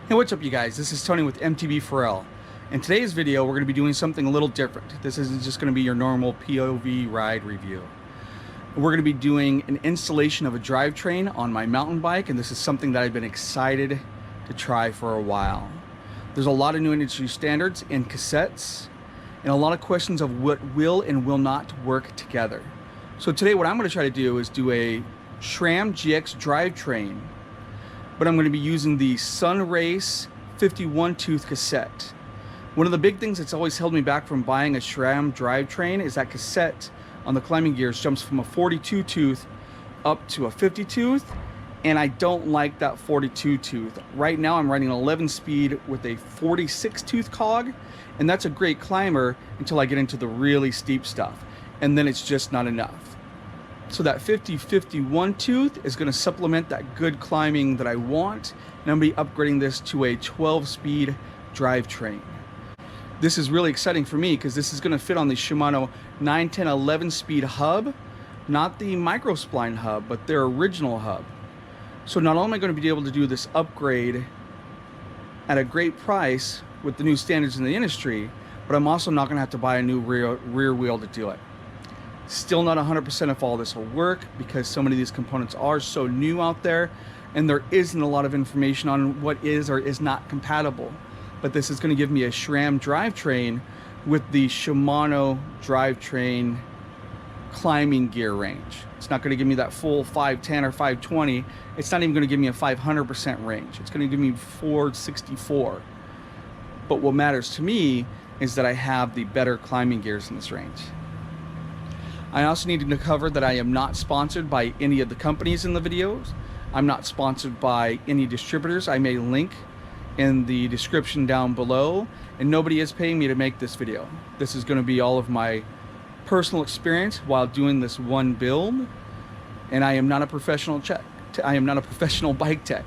Hey, what's up you guys? This is Tony with MTB4L. In today's video, we're going to be doing something a little different. This isn't just going to be your normal POV ride review. We're going to be doing an installation of a drivetrain on my mountain bike, and this is something that I've been excited to try for a while. There's a lot of new industry standards in cassettes, and a lot of questions of what will and will not work together. So today what I'm going to try to do is do a Sram GX drivetrain, but I'm going to be using the Sunrace 51-tooth cassette. One of the big things that's always held me back from buying a Sram drivetrain is that cassette on the climbing gears jumps from a 42-tooth up to a 50-tooth, and I don't like that 42-tooth. Right now I'm riding an 11-speed with a 46-tooth cog, and that's a great climber until I get into the really steep stuff, and then it's just not enough. So that 50-51 tooth is going to supplement that good climbing that I want, and I'm going to be upgrading this to a 12-speed drivetrain. This is really exciting for me because this is going to fit on the Shimano 910 11-speed hub, not the micro spline hub, but their original hub. So not only am I going to be able to do this upgrade at a great price with the new standards in the industry, but I'm also not going to have to buy a new rear wheel to do it. Still not 100% if all this will work because so many of these components are so new out there, and there isn't a lot of information on what is or is not compatible. But this is going to give me a Sram drivetrain with the Shimano drivetrain climbing gear range. It's not going to give me that full 510 or 520. It's not even going to give me a 500% range. It's going to give me 464. But what matters to me is that I have the better climbing gears in this range. I also need to cover that I am not sponsored by any of the companies in the videos. I'm not sponsored by any distributors. I may link in the description down below, and nobody is paying me to make this video. This is going to be all of my personal experience while doing this one build, and I am not a professional bike tech,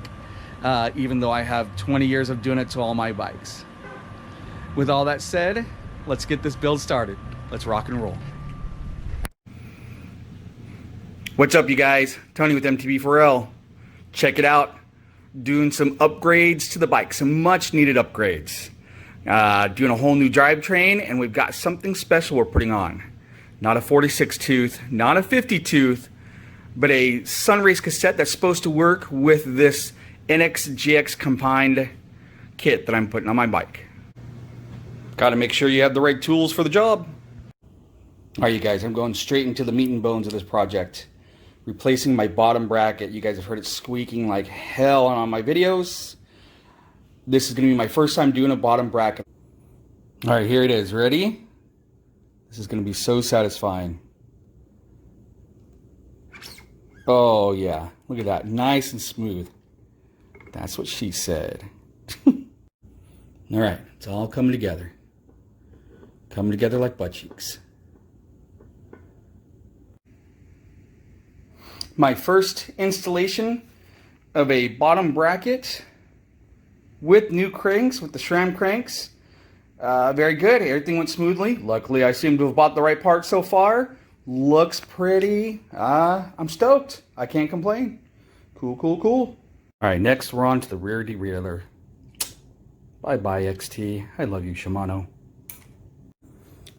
even though I have 20 years of doing it to all my bikes. With all that said, let's get this build started. Let's rock and roll. What's up you guys? Tony with MTB4L. Check it out. Doing some upgrades to the bike, some much needed upgrades. Doing a whole new drivetrain, and we've got something special we're putting on. Not a 46 tooth, not a 50 tooth, but a Sunrace cassette that's supposed to work with this NX GX combined kit that I'm putting on my bike. Got to make sure you have the right tools for the job. Alright you guys, I'm going straight into the meat and bones of this project. Replacing my bottom bracket. You guys have heard it squeaking like hell on my videos. This is going to be my first time doing a bottom bracket. Alright, here it is. Ready? This is going to be so satisfying. Oh yeah, look at that. Nice and smooth. That's what she said. Alright, it's all coming together. Coming together like butt cheeks. My first installation of a bottom bracket with new cranks, with the Sram cranks. Very good. Everything went smoothly. Luckily, I seem to have bought the right part so far. Looks pretty. I'm stoked. I can't complain. Cool, cool, cool. All right, next we're on to the rear derailleur. Bye-bye, XT. I love you, Shimano.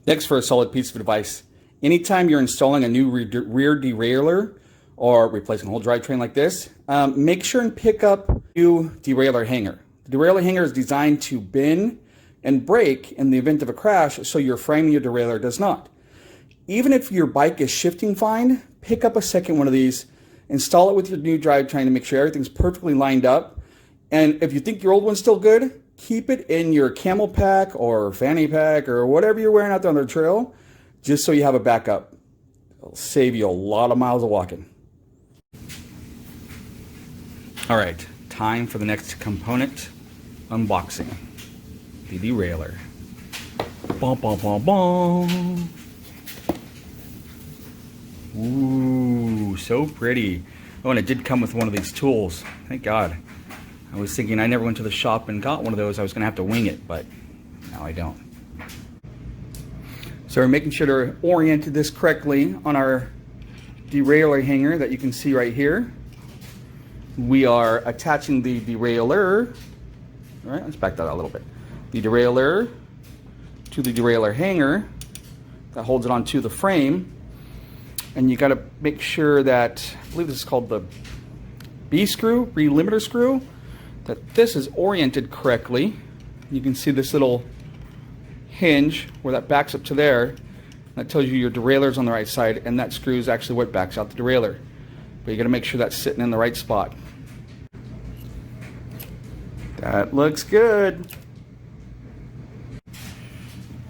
Next, for a solid piece of advice. Anytime you're installing a new rear derailleur, or replacing a whole drivetrain like this, make sure and pick up a new derailleur hanger. The derailleur hanger is designed to bend and break in the event of a crash, so your frame of your derailleur does not. Even if your bike is shifting fine, pick up a second one of these, install it with your new drivetrain to make sure everything's perfectly lined up. And if you think your old one's still good, keep it in your camel pack or fanny pack or whatever you're wearing out there on the trail, just so you have a backup. It'll save you a lot of miles of walking. Alright, time for the next component unboxing. The derailleur. Bom, bom, bom, bom. Ooh, so pretty. Oh, and it did come with one of these tools. Thank God. I was thinking I never went to the shop and got one of those. I was going to have to wing it, but now I don't. So we're making sure to orient this correctly on our derailleur hanger that you can see right here. We are attaching the derailleur All right, let's back that out a little bit. The derailleur to the derailleur hanger that holds it onto the frame. And you got to make sure that, I believe this is called the B screw, relimiter screw, that this is oriented correctly. You can see this little hinge where that backs up to there. That tells you your derailleur's on the right side, and that screw is actually what backs out the derailleur. But you got to make sure that's sitting in the right spot. That looks good.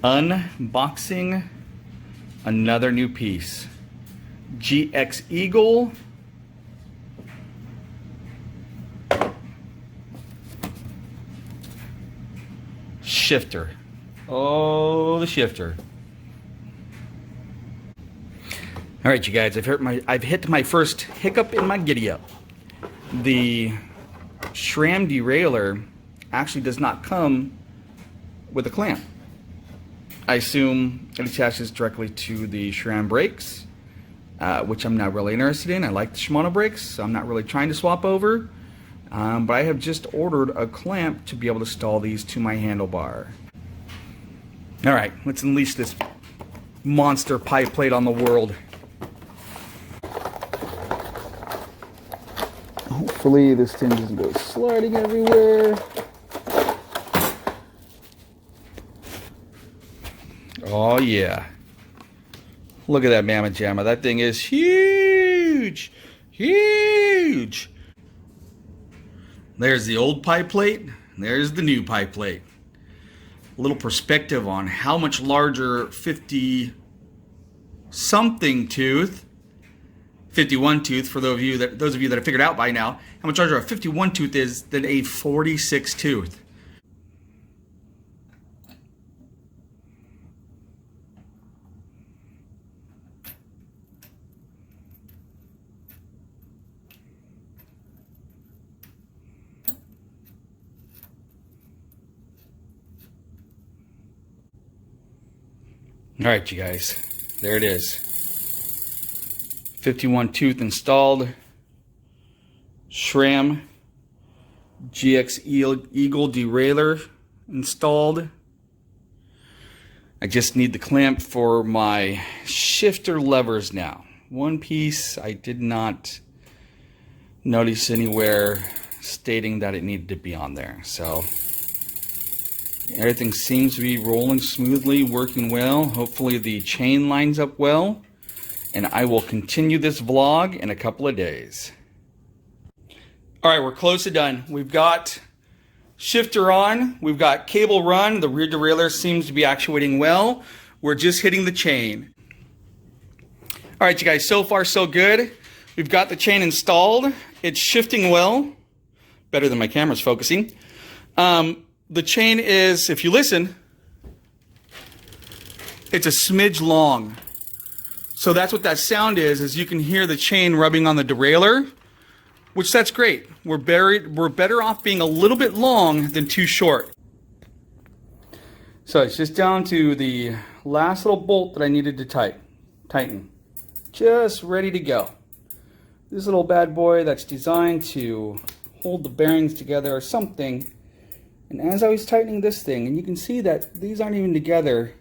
Unboxing another new piece. GX Eagle. Shifter. Oh, the shifter. All right, you guys, I've hit my first hiccup in my giddy-up. The Sram derailleur actually does not come with a clamp. I assume it attaches directly to the Sram brakes, which I'm not really interested in. I like the Shimano brakes, so I'm not really trying to swap over. But I have just ordered a clamp to be able to install these to my handlebar. All right, let's unleash this monster pipe plate on the world. Hopefully this thing doesn't go sliding everywhere. Oh yeah. Look at that mamma jamma. That thing is huge. Huge. There's the old pipe plate. There's the new pipe plate. A little perspective on how much larger 50-something tooth, 51 tooth for those of you that have figured out by now, how much larger a 51 tooth is than a 46 tooth. All right, you guys, there it is. 51 tooth installed. Sram GX Eagle derailleur installed. I just need the clamp for my shifter levers now. One piece I did not notice anywhere stating that it needed to be on there. So everything seems to be rolling smoothly, working well. Hopefully the chain lines up well. And I will continue this vlog in a couple of days. All right, we're close to done. We've got shifter on. We've got cable run. The rear derailleur seems to be actuating well. We're just hitting the chain. All right, you guys, so far so good. We've got the chain installed. It's shifting well. Better than my camera's focusing. The chain is, if you listen, it's a smidge long. So that's what that sound is you can hear the chain rubbing on the derailleur, which that's great. We're better off being a little bit long than too short. So it's just down to the last little bolt that I needed to tighten. Just ready to go. This little bad boy that's designed to hold the bearings together or something. And as I was tightening this thing, and you can see that these aren't even together,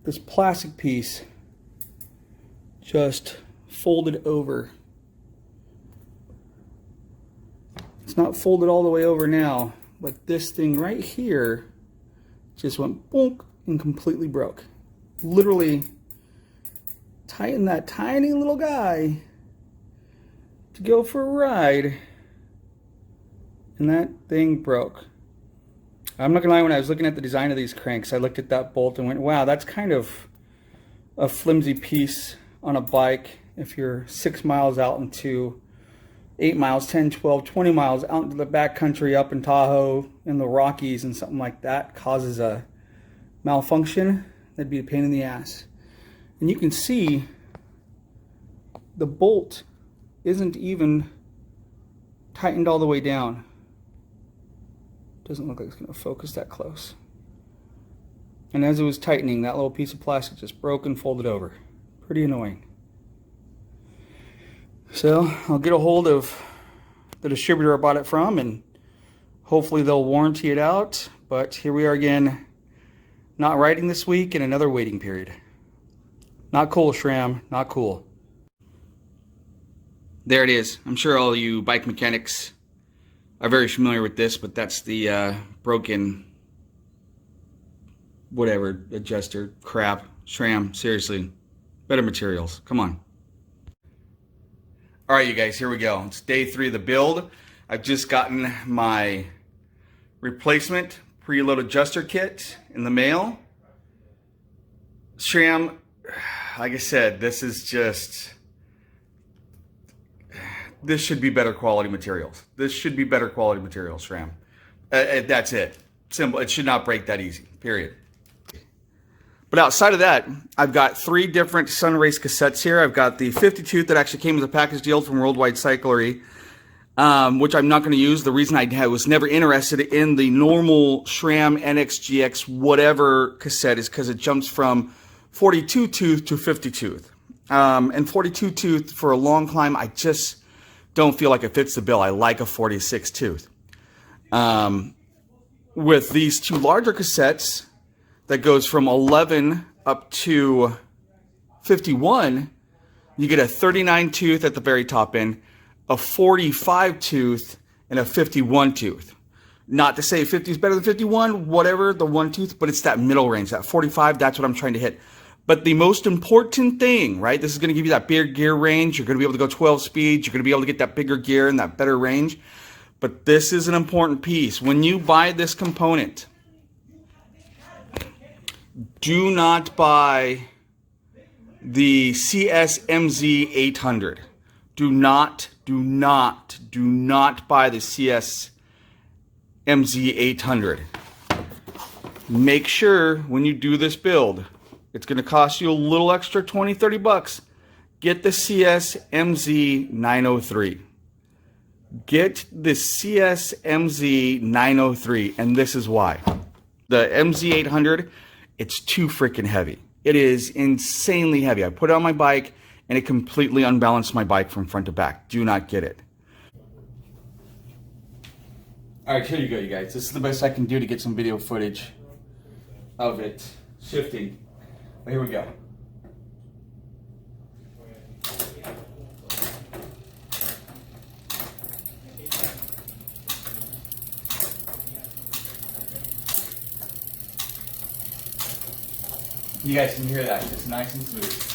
this plastic piece just folded over. It's not folded all the way over now, but this thing right here just went bonk and completely broke. Literally tighten that tiny little guy to go for a ride, and that thing broke. I'm not gonna lie, when I was looking at the design of these cranks, I looked at that bolt and went, wow, that's kind of a flimsy piece on a bike. If you're 6 miles out into 8 miles, 10, 12, 20 miles out into the backcountry up in Tahoe in the Rockies, and something like that causes a malfunction, that'd be a pain in the ass. And you can see the bolt isn't even tightened all the way down. Doesn't look like it's going to focus that close. And as it was tightening, that little piece of plastic just broke and folded over. Pretty annoying. So I'll get a hold of the distributor I bought it from, and Hopefully they'll warranty it out, but here we are again, not riding this week in another waiting period. Not cool, Sram, not cool. There it is. I'm sure all you bike mechanics are very familiar with this, but that's the broken whatever adjuster crap. Sram, seriously, better materials, come on. All right, you guys, here we go. It's day 3 of the build. I've just gotten my replacement preload adjuster kit in the mail. Sram, like I said, this should be better quality materials. This should be better quality materials, Sram. That's it. Simple. It should not break that easy, period. But outside of that, I've got 3 different Sunrace cassettes here. I've got the 50-tooth that actually came as a package deal from Worldwide Cyclery, which I'm not going to use. The reason I was never interested in the normal Sram NX GX whatever cassette is because it jumps from 42-tooth to 50-tooth. And 42-tooth for a long climb, I just don't feel like it fits the bill. I like a 46-tooth. With these 2 larger cassettes, that goes from 11 up to 51, you get a 39-tooth at the very top end, a 45-tooth, and a 51-tooth. Not to say 50 is better than 51, whatever, the 1-tooth, but it's that middle range, that 45, that's what I'm trying to hit. But the most important thing, right, this is going to give you that bigger gear range. You're going to be able to go 12 speeds. You're going to be able to get that bigger gear and that better range. But this is an important piece. When you buy this component, do not buy the CSMZ 800. Do not buy the CSMZ 800. Make sure when you do this build, it's going to cost you a little extra 20, 30 bucks. Get the CSMZ 903. Get the CSMZ 903, and this is why. The MZ 800, it's too freaking heavy. It is insanely heavy. I put it on my bike and it completely unbalanced my bike from front to back. Do not get it. All right, here you go, you guys. This is the best I can do to get some video footage of it shifting. But here we go. You guys can hear that, it's nice and smooth.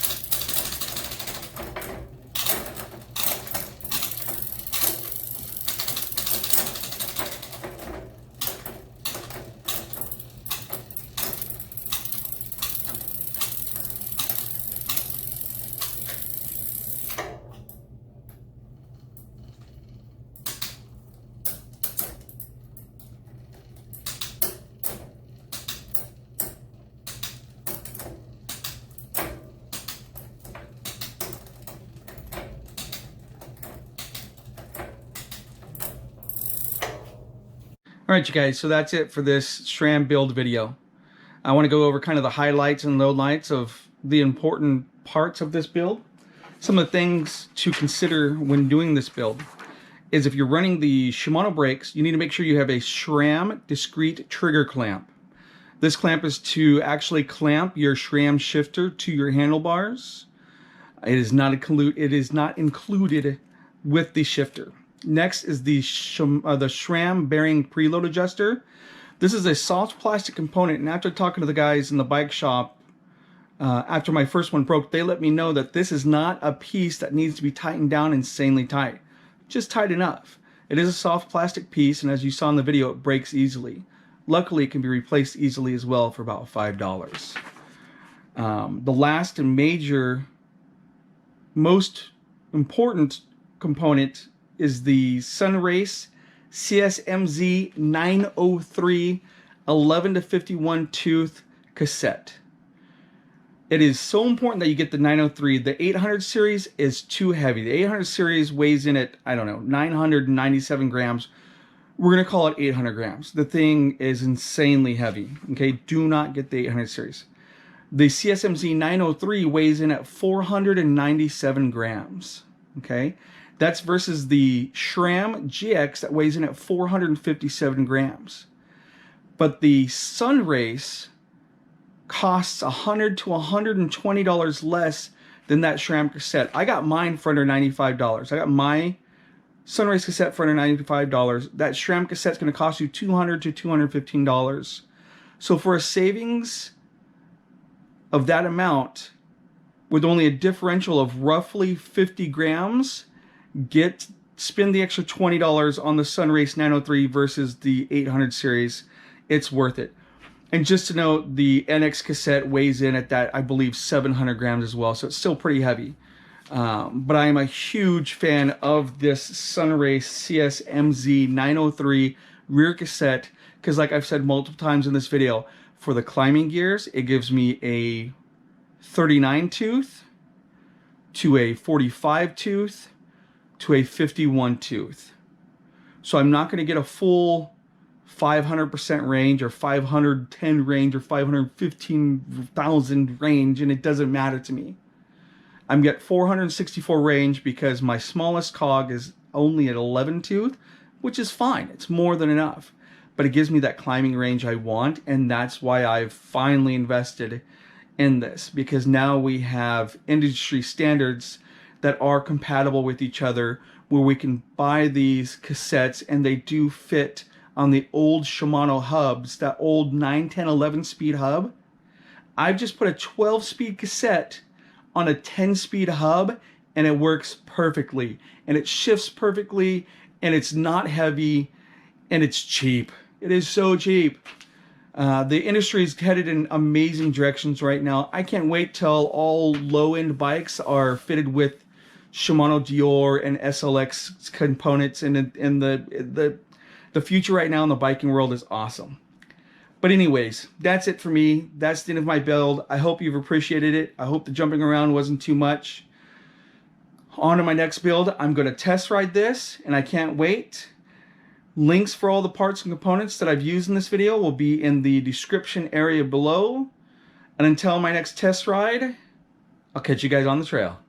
All right, you guys, so that's it for this Sram build video. I want to go over kind of the highlights and lowlights of the important parts of this build. Some of the things to consider when doing this build is if you're running the Shimano brakes, you need to make sure you have a Sram Discrete trigger clamp. This clamp is to actually clamp your Sram shifter to your handlebars. It is not included with the shifter. Next is the Sram bearing preload adjuster. This is a soft plastic component, and after talking to the guys in the bike shop, after my first one broke, they let me know that this is not a piece that needs to be tightened down insanely tight. Just tight enough. It is a soft plastic piece, and as you saw in the video, it breaks easily. Luckily, it can be replaced easily as well for about $5. The last and most important component is the Sunrace CSMZ 903 11 to 51 tooth cassette. It is so important that you get the 903. The 800 series is too heavy. The 800 series weighs in at, I don't know, 997 grams. We're going to call it 800 grams. The thing is insanely heavy. Okay, do not get the 800 series. The CSMZ 903 weighs in at 497 grams. Okay, That's versus the Sram GX that weighs in at 457 grams. But the Sunrace costs $100 to $120 less than that Sram cassette. I got mine for under $95. I got my Sunrace cassette for under $95. That Sram cassette's going to cost you $200 to $215. So for a savings of that amount, with only a differential of roughly 50 grams, spend the extra $20 on the Sunrace 903 versus the 800 series. It's worth it. And just to note, the NX cassette weighs in at that, I believe, 700 grams as well, so it's still pretty heavy. But I am a huge fan of this Sunrace CSMZ 903 rear cassette, because like I've said multiple times in this video, for the climbing gears, it gives me a 39 tooth to a 45 tooth to a 51 tooth. So I'm not going to get a full 500% range or 510 range or 515,000 range, and it doesn't matter to me. I'm get 464 range because my smallest cog is only at 11 tooth, which is fine. It's more than enough. But it gives me that climbing range I want, and that's why I've finally invested in this, because now we have industry standards that are compatible with each other, where we can buy these cassettes and they do fit on the old Shimano hubs, that old 9, 10, 11 speed hub. I've just put a 12 speed cassette on a 10 speed hub, and it works perfectly, and it shifts perfectly, and it's not heavy, and it's cheap. It is so cheap. The industry is headed in amazing directions right now. I can't wait till all low-end bikes are fitted with Shimano Dior and SLX components, and the future right now in the biking world is awesome. But anyways, that's it for me. That's the end of my build. I hope you've appreciated it. I hope the jumping around wasn't too much. On to my next build. I'm going to test ride this, and I can't wait. Links for all the parts and components that I've used in this video will be in the description area below. And until my next test ride, I'll catch you guys on the trail.